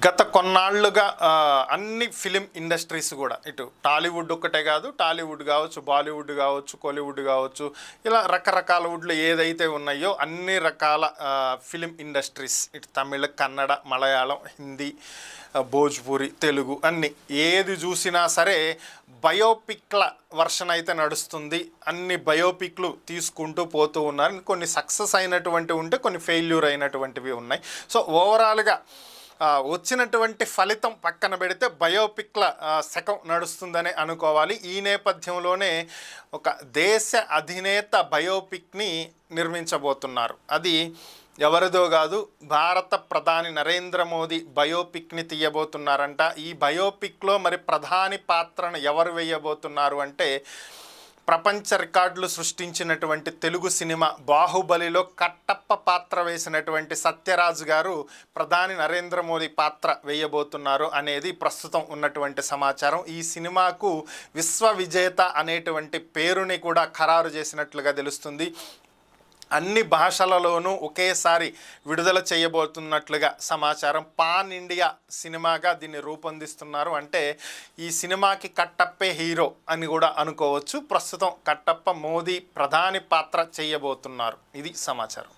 గత కొన్నాళ్లుగా అన్ని ఫిలిం ఇండస్ట్రీస్ కూడా ఇటు టాలీవుడ్ ఒక్కటే కాదు, టాలీవుడ్ కావచ్చు, బాలీవుడ్ కావచ్చు, కోలీవుడ్ కావచ్చు, ఇలా రకరకాల వుడ్లు ఏదైతే ఉన్నాయో అన్ని రకాల ఫిలిం ఇండస్ట్రీస్ ఇటు తమిళ, కన్నడ, మలయాళం, హిందీ, భోజ్పూరి, తెలుగు అన్ని ఏది చూసినా సరే బయోపిక్ల వర్షన్ అయితే నడుస్తుంది. అన్ని బయోపిక్లు తీసుకుంటూ పోతూ ఉన్నారు. కొన్ని సక్సెస్ అయినటువంటివి ఉంటే కొన్ని ఫెయిల్యూర్ అయినటువంటివి ఉన్నాయి. సో ఓవరాల్గా వచ్చినటువంటి ఫలితం పక్కన పెడితే బయోపిక్ల శకం నడుస్తుందని అనుకోవాలి. ఈ నేపథ్యంలోనే ఒక దేశ అధినేత బయోపిక్ని నిర్మించబోతున్నారు. అది ఎవరిదో కాదు, భారత ప్రధాని నరేంద్ర మోదీ బయోపిక్ని తీయబోతున్నారంట. ఈ బయోపిక్లో మరి ప్రధాని పాత్రను ఎవరు వేయబోతున్నారు అంటే, ప్రపంచ రికార్డులు సృష్టించినటువంటి తెలుగు సినిమా బాహుబలిలో కట్టప్ప పాత్ర వేసినటువంటి సత్యరాజ్ గారు ప్రధాని నరేంద్ర మోదీ పాత్ర వేయబోతున్నారు అనేది ప్రస్తుతం ఉన్నటువంటి సమాచారం. ఈ సినిమాకు విశ్వ విజేత అనేటువంటి పేరుని కూడా ఖరారు చేసినట్లుగా తెలుస్తుంది. అన్ని భాషలలోనూ ఒకేసారి విడుదల చేయబోతున్నట్లుగా సమాచారం. పాన్ ఇండియా సినిమాగా దీన్ని రూపొందిస్తున్నారు. అంటే ఈ సినిమాకి కట్టప్పే హీరో అని కూడా అనుకోవచ్చు. ప్రస్తుతం కట్టప్ప మోదీ ప్రధాని పాత్ర చేయబోతున్నారు. ఇది సమాచారం.